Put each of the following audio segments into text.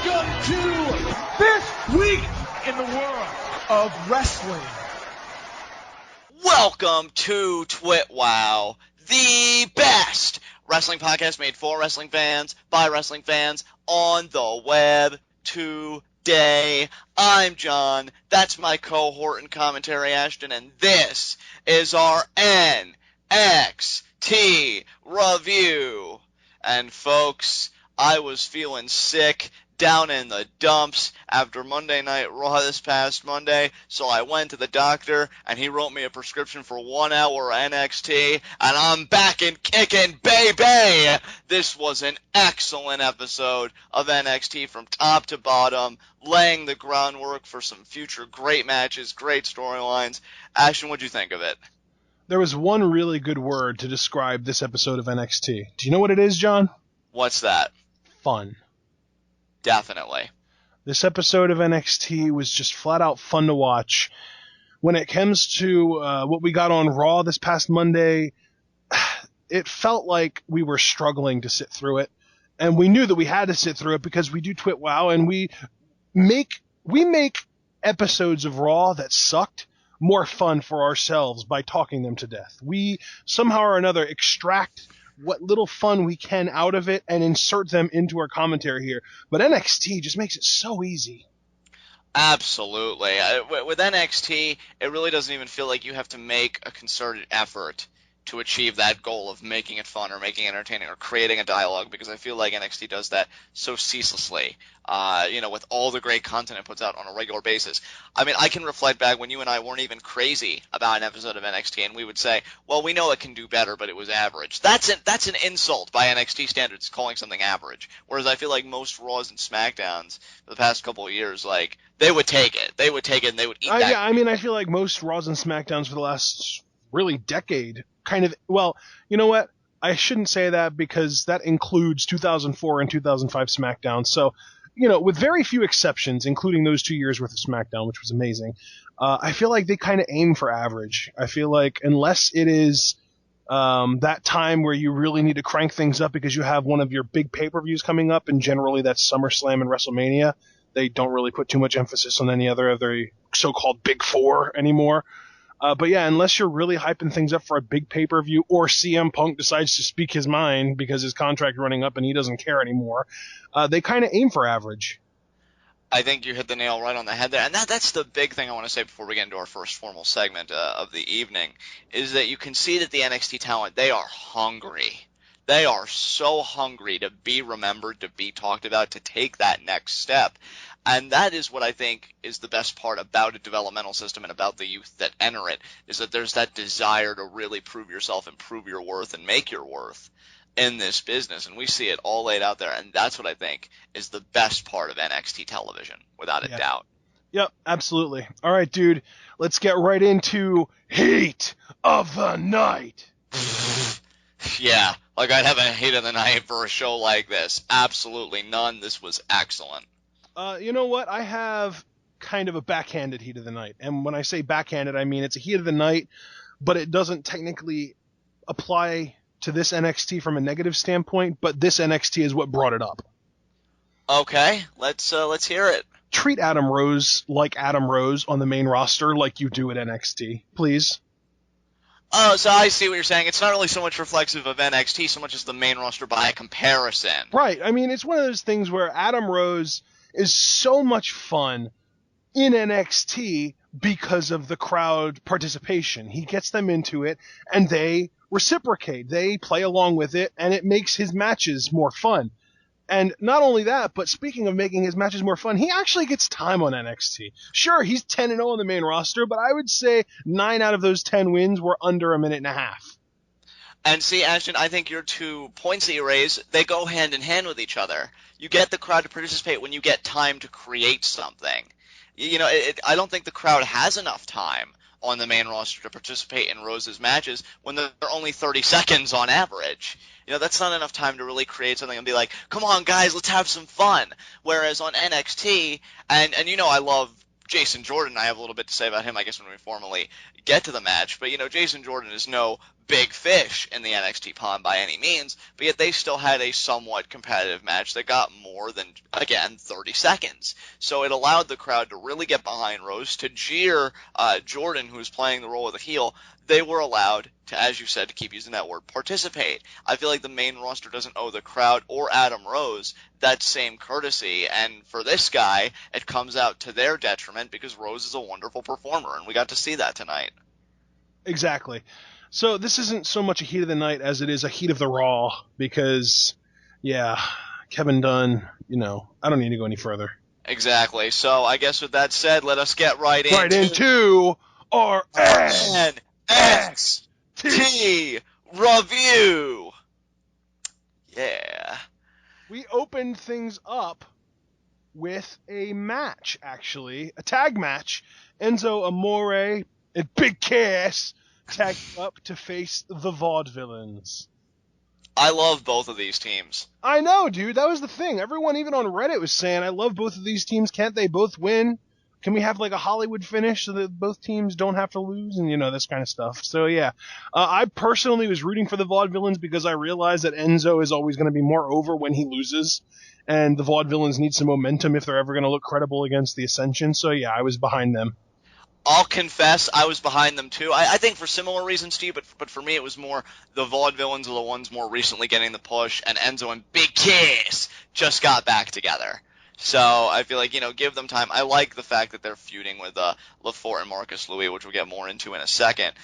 Welcome to this week in the world of wrestling. Welcome to TWitWoW, the best wrestling podcast made for wrestling fans, by wrestling fans, on the web today. I'm John, that's my cohort and commentary Ashton, and this is our NXT review. And folks, I was feeling sick, down in the dumps after Monday Night Raw this past Monday, so I went to the doctor, and he wrote me a prescription for 1 hour NXT, and I'm back and kicking, baby! This was an excellent episode of NXT from top to bottom, laying the groundwork for some future great matches, great storylines. Ashton, what'd you think of it? There was one really good word to describe this episode of NXT. Do you know what it is, John? What's that? Fun. Definitely. This episode of NXT was just flat out fun to watch. When it comes to what we got on Raw this past Monday, it felt like we were struggling to sit through it. And we knew that we had to sit through it because we do TWitWoW, and we make episodes of Raw that sucked more fun for ourselves by talking them to death. We somehow or another extract what little fun we can out of it and insert them into our commentary here. But NXT just makes it so easy. Absolutely. With NXT, it really doesn't even feel like you have to make a concerted effort to achieve that goal of making it fun or making it entertaining or creating a dialogue, because I feel like NXT does that so ceaselessly, with all the great content it puts out on a regular basis. I mean, I can reflect back when you and I weren't even crazy about an episode of NXT, and we would say, well, we know it can do better, but it was average. That's an insult by NXT standards, calling something average. Whereas I feel like most Raws and SmackDowns for the past couple of years, like, they would take it. They would take it and they would eat that. Yeah, I mean, I feel like most Raws and SmackDowns for the last really decade kind of, well, you know what? I shouldn't say that because that includes 2004 and 2005 SmackDown. So, with very few exceptions, including those 2 years worth of SmackDown, which was amazing, I feel like they kind of aim for average. I feel like unless it is that time where you really need to crank things up because you have one of your big pay-per-views coming up, and generally that's SummerSlam and WrestleMania, they don't really put too much emphasis on any other of their so-called Big Four anymore. But yeah, unless you're really hyping things up for a big pay-per-view, or CM Punk decides to speak his mind because his contract running up and he doesn't care anymore, they kind of aim for average. I think you hit the nail right on the head there. And that's the big thing I want to say before we get into our first formal segment of the evening, is that you can see that the NXT talent, they are hungry. They are so hungry to be remembered, to be talked about, to take that next step. And that is what I think is the best part about a developmental system and about the youth that enter it, is that there's that desire to really prove yourself and prove your worth and make your worth in this business. And we see it all laid out there. And that's what I think is the best part of NXT television, without a doubt. Yep, absolutely. All right, dude, let's get right into Heat of the Night. Yeah, like I'd have a Heat of the Night for a show like this. Absolutely none. This was excellent. You know what? I have kind of a backhanded Heat of the Night. And when I say backhanded, I mean it's a Heat of the Night, but it doesn't technically apply to this NXT from a negative standpoint, but this NXT is what brought it up. Okay, let's hear it. Treat Adam Rose like Adam Rose on the main roster like you do at NXT, please. Oh, so I see what you're saying. It's not really so much reflexive of NXT so much as the main roster by comparison. Right. I mean, it's one of those things where Adam Rose is so much fun in NXT because of the crowd participation. He gets them into it, and they reciprocate. They play along with it, and it makes his matches more fun. And not only that, but speaking of making his matches more fun, he actually gets time on NXT. Sure, he's 10-0 on the main roster, but I would say 9 out of those 10 wins were under a minute and a half. And see, Ashton, I think your 2 points that you raise, they go hand in hand with each other. You get the crowd to participate when you get time to create something. I don't think the crowd has enough time on the main roster to participate in Rose's matches when they're only 30 seconds on average. That's not enough time to really create something and be like, come on, guys, let's have some fun. Whereas on NXT, and I love Jason Jordan, I have a little bit to say about him, I guess, when we formally get to the match. But, Jason Jordan is no big fish in the NXT pond by any means, but yet they still had a somewhat competitive match that got more than, again, 30 seconds. So it allowed the crowd to really get behind Rose, to jeer Jordan, who was playing the role of the heel. They were allowed to, as you said, to keep using that word, participate. I feel like the main roster doesn't owe the crowd or Adam Rose that same courtesy, and for this guy, it comes out to their detriment because Rose is a wonderful performer, and we got to see that tonight. Exactly. So this isn't so much a heat of the night as it is a heat of the Raw, because, yeah, Kevin Dunn, I don't need to go any further. Exactly. So I guess with that said, let us get right into our NXT review. Yeah. We opened things up with a match, actually. A tag match. Enzo Amore and Big Cass tagged up to face the Vaudevillains. I love both of these teams. I know, dude. That was the thing. Everyone, even on Reddit, was saying, I love both of these teams. Can't they both win? Can we have, like, a Hollywood finish so that both teams don't have to lose? And, this kind of stuff. So, yeah. I personally was rooting for the Vaudevillains because I realized that Enzo is always going to be more over when he loses. And the Vaudevillains need some momentum if they're ever going to look credible against the Ascension. So, yeah, I was behind them. I'll confess I was behind them too. I think for similar reasons to you, but for me it was more the Vaudevillains are the ones more recently getting the push, and Enzo and Big Cass just got back together. So I feel like, give them time. I like the fact that they're feuding with LaForte and Marcus Louis, which we'll get more into in a second.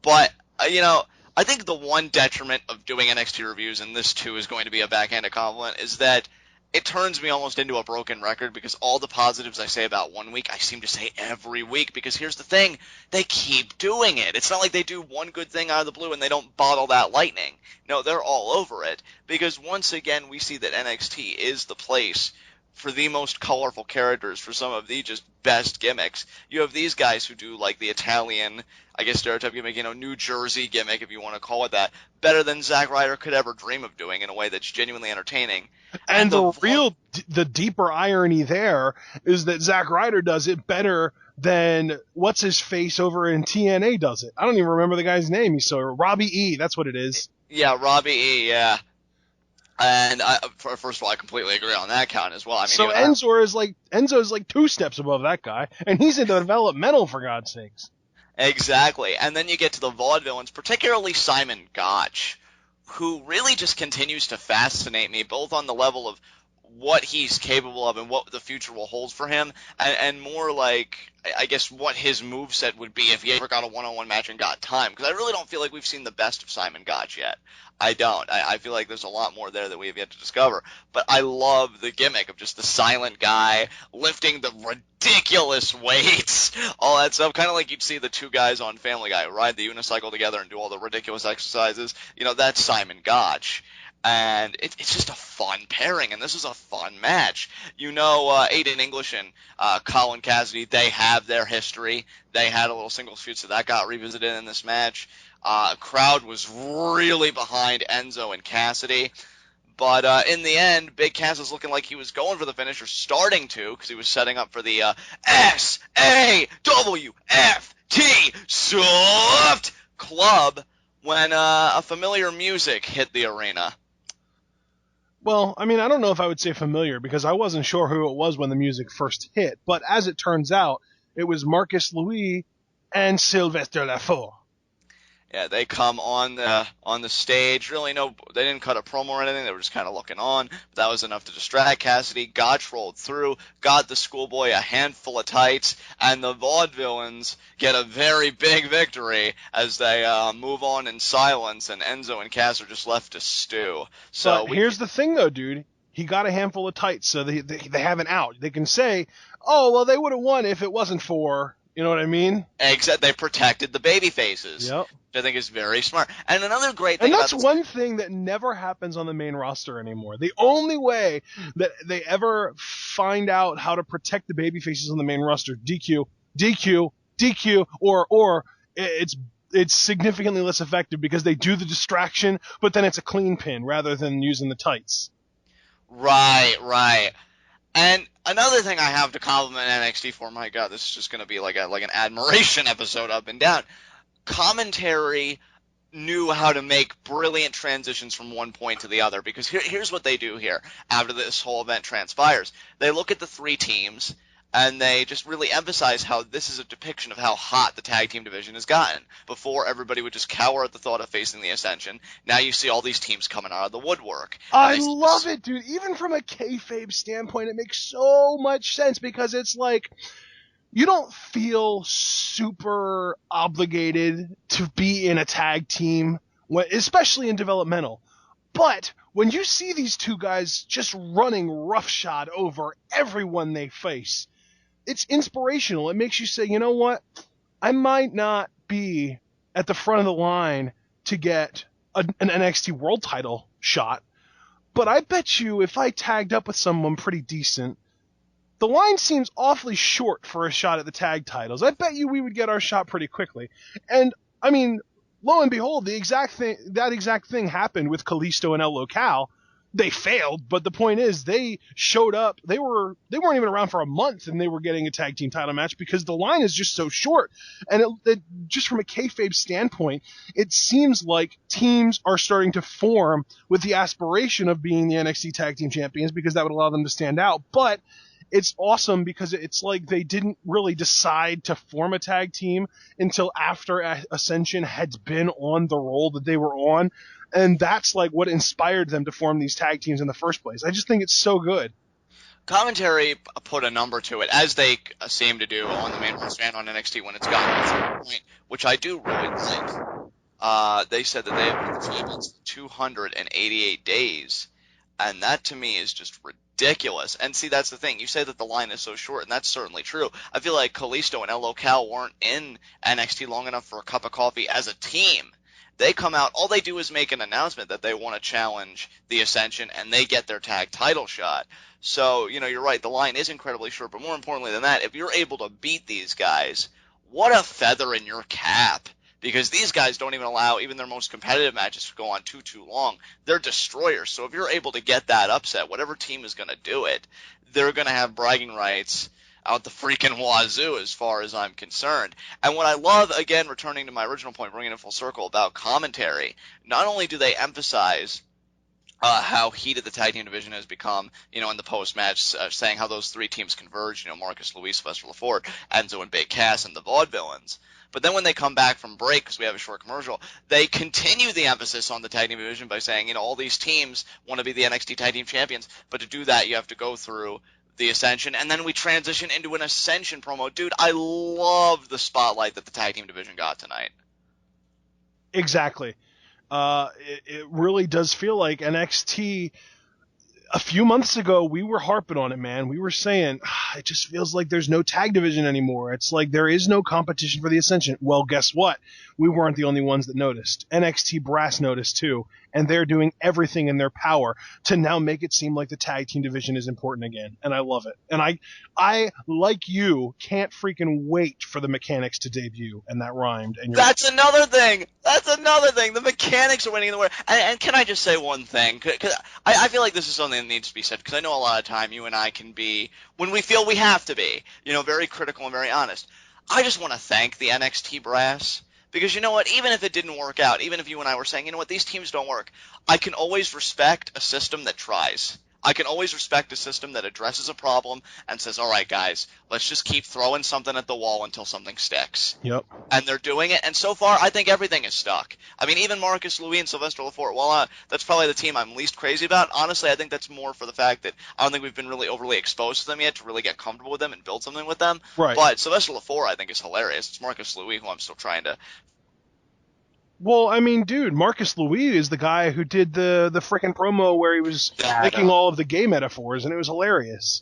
But, I think the one detriment of doing NXT reviews, and this too is going to be a backhanded compliment, is that it turns me almost into a broken record because all the positives I say about one week, I seem to say every week, because here's the thing, they keep doing it. It's not like they do one good thing out of the blue and they don't bottle that lightning. No, they're all over it, because once again we see that NXT is the place for the most colorful characters, for some of the just best gimmicks. You have these guys who do like the Italian, I guess, stereotype gimmick, New Jersey gimmick, if you want to call it that, better than Zack Ryder could ever dream of doing in a way that's genuinely entertaining. And the deeper irony there is that Zack Ryder does it better than what's-his-face over in TNA does it. I don't even remember the guy's name. Robbie E., that's what it is. Yeah, Robbie E., yeah. And first of all, I completely agree on that count as well. I mean, so Enzo's like 2 steps above that guy, and he's in developmental, for God's sakes. Exactly. And then you get to the Vaudevillains, particularly Simon Gotch, who really just continues to fascinate me, both on the level of what he's capable of and what the future will hold for him, and more like, I guess, what his moveset would be if he ever got a one-on-one match and got time. Because I really don't feel like we've seen the best of Simon Gotch yet. I don't. I feel like there's a lot more there that we have yet to discover. But I love the gimmick of just the silent guy lifting the ridiculous weights, all that stuff. Kind of like you'd see the two guys on Family Guy ride the unicycle together and do all the ridiculous exercises. That's Simon Gotch. And it's just a fun pairing, and this is a fun match. Aiden English and Colin Cassidy, they have their history. They had a little singles feud, so that got revisited in this match. Crowd was really behind Enzo and Cassidy. But in the end, Big Cass was looking like he was going for the finish, or starting to, because he was setting up for the SAWFT Soft Club when a familiar music hit the arena. Well, I mean, I don't know if I would say familiar, because I wasn't sure who it was when the music first hit. But as it turns out, it was Marcus Louis and Sylvester Lafort. Yeah, they come on the stage. Really, they didn't cut a promo or anything. They were just kind of looking on. But that was enough to distract Cassidy. Gotch rolled through, got the schoolboy a handful of tights, and the Vaudevillains get a very big victory as they move on in silence, and Enzo and Cass are just left to stew. So here's the thing, though, dude. He got a handful of tights, so they have an out. They can say, oh, well, they would have won if it wasn't for... You know what I mean? Except they protected the baby faces. Yep. Which I think is very smart. And another great thing, and that's one thing that never happens on the main roster anymore. The only way that they ever find out how to protect the baby faces on the main roster, DQ, or it's significantly less effective because they do the distraction, but then it's a clean pin rather than using the tights. Right. And another thing I have to compliment NXT for, my God, this is just going to be like an admiration episode up and down. Commentary knew how to make brilliant transitions from one point to the other, because here's what they do here after this whole event transpires. They look at the three teams and they just really emphasize how this is a depiction of how hot the tag team division has gotten. Before, everybody would just cower at the thought of facing the Ascension. Now you see all these teams coming out of the woodwork. I love it, dude. Even from a kayfabe standpoint, it makes so much sense, because it's like, you don't feel super obligated to be in a tag team, especially in developmental. But when you see these two guys just running roughshod over everyone they face, it's inspirational. It makes you say, you know what? I might not be at the front of the line to get an NXT World Title shot, but I bet you if I tagged up with someone pretty decent, the line seems awfully short for a shot at the tag titles. I bet you we would get our shot pretty quickly. And, I mean, lo and behold, that exact thing happened with Kalisto and El Local. They failed, but the point is, they showed up. They weren't even around for a month, and they were getting a tag team title match because the line is just so short. And it just from a kayfabe standpoint, it seems like teams are starting to form with the aspiration of being the NXT Tag Team Champions, because that would allow them to stand out. But it's awesome because it's like they didn't really decide to form a tag team until after Ascension had been on the roll that they were on. And that's like what inspired them to form these tag teams in the first place. I just think it's so good. Commentary put a number to it, as they seem to do on the main roster and on NXT when it's gotten to the point, which I do really like. They said that they have been the champions 288 days, and that to me is just ridiculous. And see, that's the thing. You say that the line is so short, and that's certainly true. I feel like Kalisto and El Local weren't in NXT long enough for a cup of coffee as a team. They come out, all they do is make an announcement that they want to challenge the Ascension, and they get their tag title shot. So, you're right, the line is incredibly short, but more importantly than that, if you're able to beat these guys, what a feather in your cap. Because these guys don't even allow even their most competitive matches to go on too long. They're destroyers. So if you're able to get that upset, whatever team is going to do it, they're going to have bragging rights out the freaking wazoo as far as I'm concerned. And what I love, again, returning to my original point, bringing it full circle about commentary, not only do they emphasize how heated the tag team division has become, in the post-match, saying how those three teams converge, Marcus, Luis, Sylvester Lefort, Enzo, and Big Cass, and the Vaudevillains. But then when they come back from break, because we have a short commercial, they continue the emphasis on the tag team division by saying, all these teams want to be the NXT tag team champions, but to do that, you have to go through the Ascension, and then we transition into an Ascension promo. Dude, I love the spotlight that the tag team division got tonight. Exactly. It really does feel like NXT. A few months ago, we were harping on it, man. We were saying, it just feels like there's no tag division anymore. It's like there is no competition for the Ascension. Well, guess what? We weren't the only ones that noticed. NXT Brass noticed too, and they're doing everything in their power to now make it seem like the tag team division is important again, and I love it. And I like you, can't freaking wait for the mechanics to debut, and that rhymed. And That's another thing. The mechanics are winning in the world. And can I just say one thing? Because I feel like this is something that needs to be said, because I know a lot of time you and I can be, when we feel we have to be, very critical and very honest. I just want to thank the NXT brass, because you know what, even if it didn't work out, even if you and I were saying, you know what, these teams don't work, I can always respect a system that tries. I can always respect a system that addresses a problem and says, all right, guys, let's just keep throwing something at the wall until something sticks. Yep. And they're doing it, and so far, I think everything is stuck. I mean, even Marcus Louis and Sylvester Lefort, well, that's probably the team I'm least crazy about. Honestly, I think that's more for the fact that I don't think we've been really overly exposed to them yet to really get comfortable with them and build something with them. Right. But Sylvester Lefort, I think, is hilarious. It's Marcus Louis who I'm still trying to... Well, I mean, dude, Marcus Louis is the guy who did the frickin' promo where he was making all of the gay metaphors, and it was hilarious.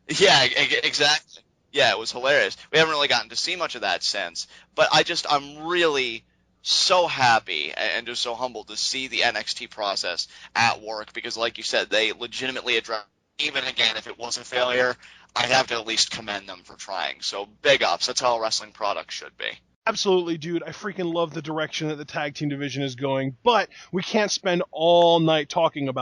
Yeah, exactly. Yeah, it was hilarious. We haven't really gotten to see much of that since, but I'm really so happy and just so humbled to see the NXT process at work, because like you said, they legitimately address, even again, if it was a failure, I'd have to at least commend them for trying. So big ups. That's how a wrestling product should be. Absolutely, dude. I freaking love the direction that the tag team division is going, but we can't spend all night talking about it.